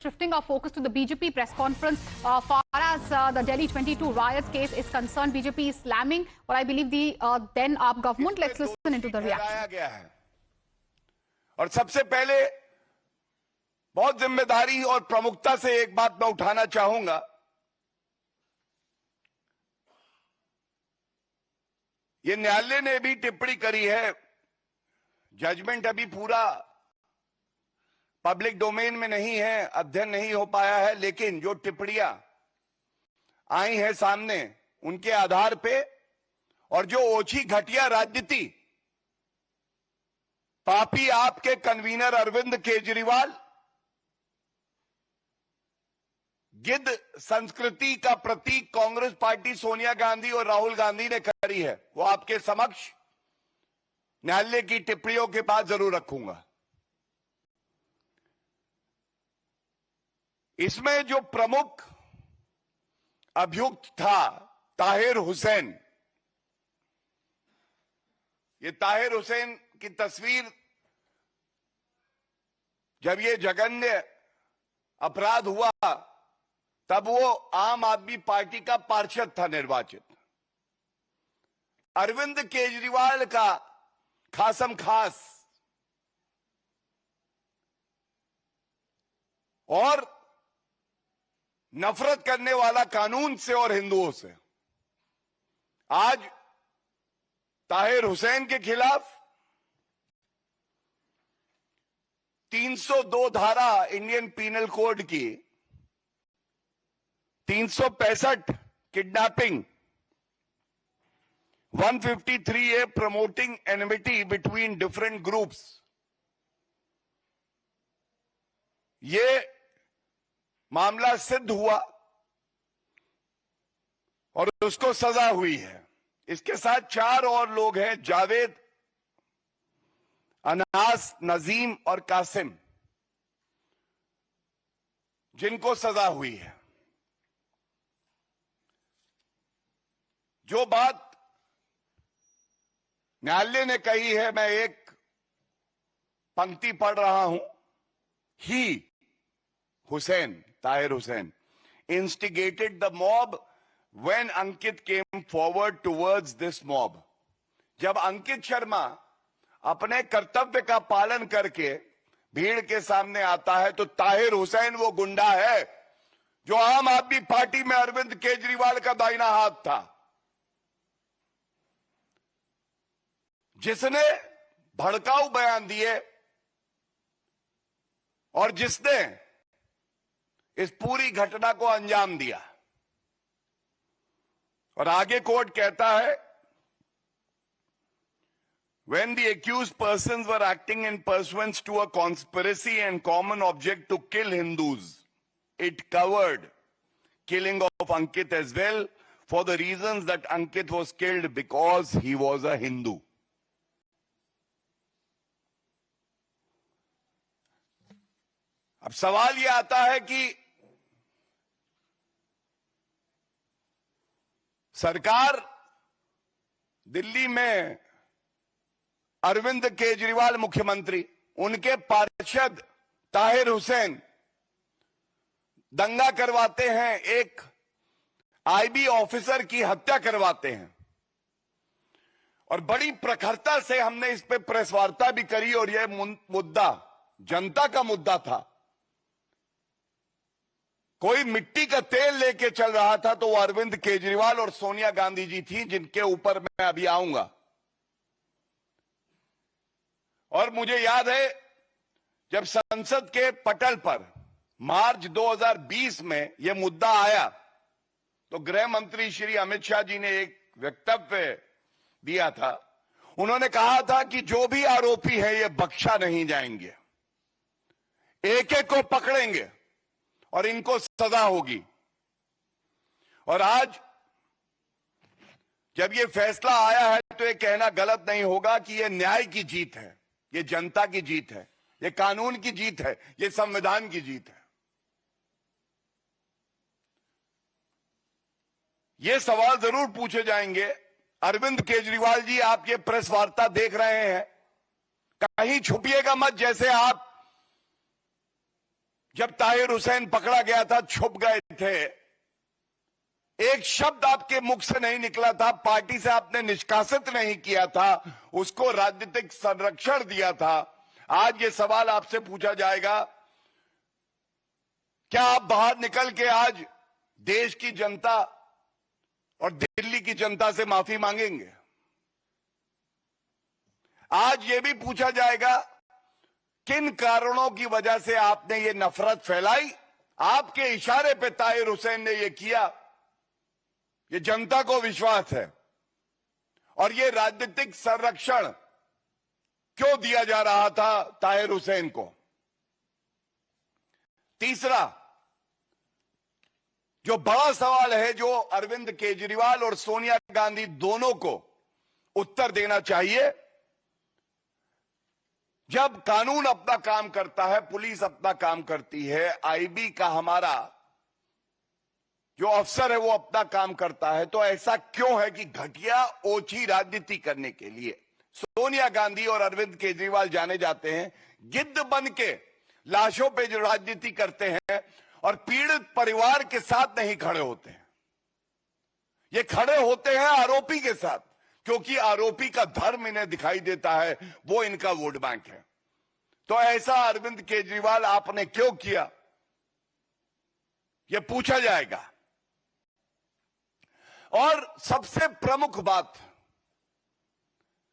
Shifting our focus to the BJP press conference, far as the Delhi 22 riots case is concerned, BJP is slamming what I believe the then AAP government. Let's listen into the reaction. और सबसे पहले बहुत जिम्मेदारी और प्रमुखता से एक बात मैं उठाना चाहूंगा। ये न्यायालय ने भी टिप्पणी करी है, जजमेंट अभी पूरा पब्लिक डोमेन में नहीं है, अध्ययन नहीं हो पाया है, लेकिन जो टिप्पणियां आई हैं सामने उनके आधार पे और जो ओछी घटिया राजनीति पापी आपके कन्वीनर अरविंद केजरीवाल गिद्ध संस्कृति का प्रतीक कांग्रेस पार्टी सोनिया गांधी और राहुल गांधी ने करी है, वो आपके समक्ष न्यायालय की टिप्पणियों के बाद जरूर रखूंगा। इसमें जो प्रमुख अभियुक्त था ताहिर हुसैन, ये ताहिर हुसैन की तस्वीर जब ये जघन्य अपराध हुआ तब वो आम आदमी पार्टी का पार्षद था निर्वाचित। अरविंद केजरीवाल का खासम खास और नफरत करने वाला कानून से और हिंदुओं से आज ताहिर हुसैन के खिलाफ 302 धारा इंडियन पीनल कोड की 365 kidnapping, 153A promoting enmity between different groups, ये मामला सिद्ध हुआ और उसको सजा हुई है। इसके साथ 4 और लोग हैं, जावेद, अनास, नजीम और कासिम, जिनको सजा हुई है। जो बात न्यायालय ने कही है, मैं एक पंक्ति पढ़ रहा हूं। ही Hussain, Tahir Hussain, instigated the mob when Ankit came forward towards this mob. जब अंकित शर्मा अपने कर्तव्य का पालन करके भीड़ के सामने आता है तो ताहिर हुसैन वो गुंडा है जो आम आदमी पार्टी में अरविंद केजरीवाल का दाहिना हाथ था, जिसने भड़काऊ बयान दिए और जिसने इस पूरी घटना को अंजाम दिया। और आगे कोर्ट कहता है, when the accused persons were acting in pursuance to a conspiracy and common object to kill Hindus, it covered killing of Ankit as well for the reasons that Ankit was killed because he was a Hindu. अब सवाल यह आता है कि सरकार दिल्ली में अरविंद केजरीवाल मुख्यमंत्री, उनके पार्षद ताहिर हुसैन दंगा करवाते हैं, एक आईबी ऑफिसर की हत्या करवाते हैं और बड़ी प्रखरता से हमने इस पे प्रेस वार्ता भी करी और यह मुद्दा जनता का मुद्दा था। कोई मिट्टी का तेल लेके चल रहा था तो वो अरविंद केजरीवाल और सोनिया गांधी जी थी, जिनके ऊपर मैं अभी आऊंगा। और मुझे याद है जब संसद के पटल पर मार्च 2020 में यह मुद्दा आया तो गृह मंत्री श्री अमित शाह जी ने एक वक्तव्य दिया था। उन्होंने कहा था कि जो भी आरोपी है ये बख्शा नहीं जाएंगे, एक एक को पकड़ेंगे और इनको सजा होगी। और आज जब ये फैसला आया है तो ये कहना गलत नहीं होगा कि ये न्याय की जीत है, ये जनता की जीत है, ये कानून की जीत है, ये संविधान की जीत है। ये सवाल जरूर पूछे जाएंगे, अरविंद केजरीवाल जी आप ये प्रेस वार्ता देख रहे हैं, कहीं छुपिएगा मत, जैसे आप जब ताहिर हुसैन पकड़ा गया था, छुप गए थे, एक शब्द आपके मुख से नहीं निकला था, पार्टी से आपने निष्कासित नहीं किया था, उसको राजनीतिक संरक्षण दिया था। आज ये सवाल आपसे पूछा जाएगा, क्या आप बाहर निकल के आज देश की जनता और दिल्ली की जनता से माफी मांगेंगे? आज ये भी पूछा जाएगा, किन कारणों की वजह से आपने ये नफरत फैलाई? आपके इशारे पे ताहिर हुसैन ने ये किया। ये जनता को विश्वास है। और ये राजनीतिक संरक्षण क्यों दिया जा रहा था ताहिर हुसैन को? तीसरा जो बड़ा सवाल है, जो अरविंद केजरीवाल और सोनिया गांधी दोनों को उत्तर देना चाहिए, जब कानून अपना काम करता है, पुलिस अपना काम करती है, आईबी का हमारा जो अफसर है वो अपना काम करता है, तो ऐसा क्यों है कि घटिया ओछी राजनीति करने के लिए सोनिया गांधी और अरविंद केजरीवाल जाने जाते हैं, गिद्ध बन के लाशों पे जो राजनीति करते हैं और पीड़ित परिवार के साथ नहीं खड़े होते हैं। ये खड़े होते हैं आरोपी के साथ, क्योंकि आरोपी का धर्म इन्हें दिखाई देता है, वो इनका वोट बैंक है। तो ऐसा अरविंद केजरीवाल आपने क्यों किया, यह पूछा जाएगा। और सबसे प्रमुख बात,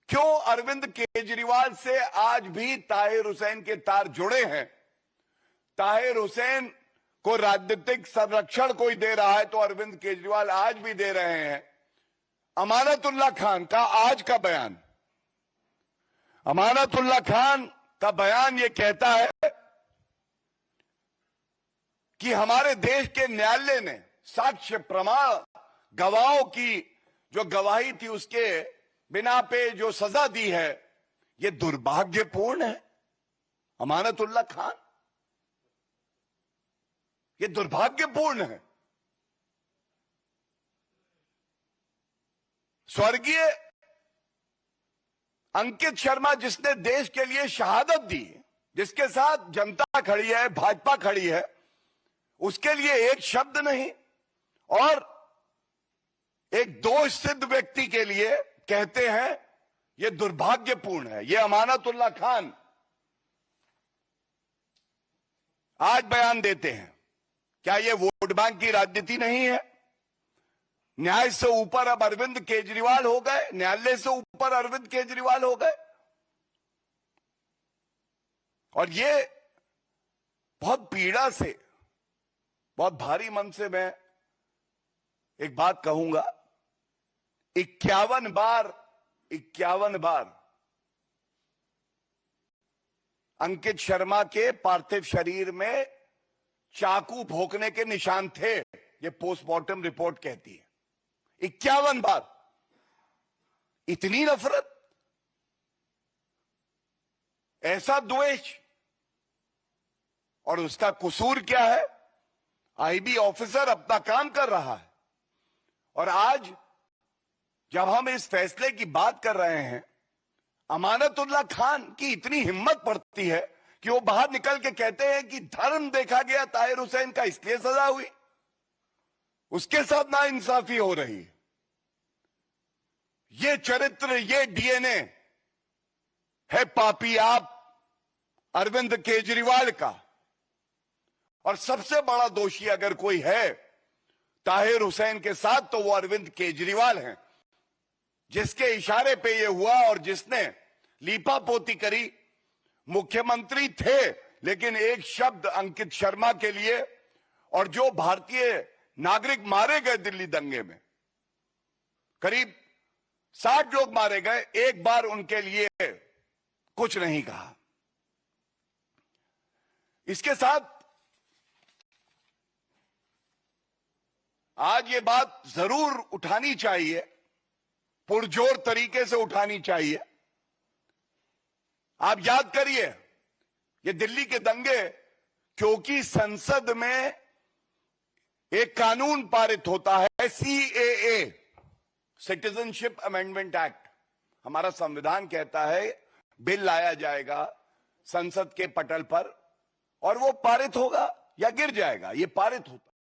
क्यों अरविंद केजरीवाल से आज भी ताहिर हुसैन के तार जुड़े हैं? ताहिर हुसैन को राजनीतिक संरक्षण कोई दे रहा है तो अरविंद केजरीवाल आज भी दे रहे हैं। अमानतुल्लाह खान का आज का बयान, अमानतुल्लाह खान का बयान ये कहता है कि हमारे देश के न्यायालय ने साक्ष्य प्रमाण, गवाहों की जो गवाही थी उसके बिना पे जो सजा दी है, ये दुर्भाग्यपूर्ण है। अमानतुल्लाह खान, ये दुर्भाग्यपूर्ण है। स्वर्गीय अंकित शर्मा, जिसने देश के लिए शहादत दी, जिसके साथ जनता खड़ी है, भाजपा खड़ी है, उसके लिए एक शब्द नहीं, और एक दोष सिद्ध व्यक्ति के लिए कहते हैं यह दुर्भाग्यपूर्ण है। यह अमानतुल्लाह खान आज बयान देते हैं। क्या यह वोट बैंक की राजनीति नहीं है? न्याय से ऊपर अब अरविंद केजरीवाल हो गए, न्यायालय से ऊपर अरविंद केजरीवाल हो गए। और ये बहुत पीड़ा से, बहुत भारी मन से मैं एक बात कहूंगा, 51 बार अंकित शर्मा के पार्थिव शरीर में चाकू भोंकने के निशान थे, ये पोस्टमार्टम रिपोर्ट कहती है। 51 बार। इतनी नफरत, ऐसा द्वेष, और उसका कसूर क्या है? आईबी ऑफिसर अपना काम कर रहा है। और आज जब हम इस फैसले की बात कर रहे हैं, अमानतुल्लाह खान की इतनी हिम्मत पड़ती है कि वो बाहर निकल के कहते हैं कि धर्म देखा गया ताहिर हुसैन का, इसलिए सजा हुई, उसके साथ नाइंसाफी हो रही है। ये चरित्र, ये डीएनए है पापी आप अरविंद केजरीवाल का। और सबसे बड़ा दोषी अगर कोई है ताहिर हुसैन के साथ, तो वो अरविंद केजरीवाल हैं, जिसके इशारे पे ये हुआ और जिसने लीपापोती करी। मुख्यमंत्री थे, लेकिन एक शब्द अंकित शर्मा के लिए, और जो भारतीय नागरिक मारे गए दिल्ली दंगे में, करीब 60 लोग मारे गए, एक बार उनके लिए कुछ नहीं कहा। इसके साथ आज ये बात जरूर उठानी चाहिए, पुरजोर तरीके से उठानी चाहिए। आप याद करिए, ये दिल्ली के दंगे, क्योंकि संसद में एक कानून पारित होता है, सीएए, सिटीजनशिप अमेंडमेंट एक्ट। हमारा संविधान कहता है बिल लाया जाएगा संसद के पटल पर, और वो पारित होगा या गिर जाएगा, ये पारित होता है।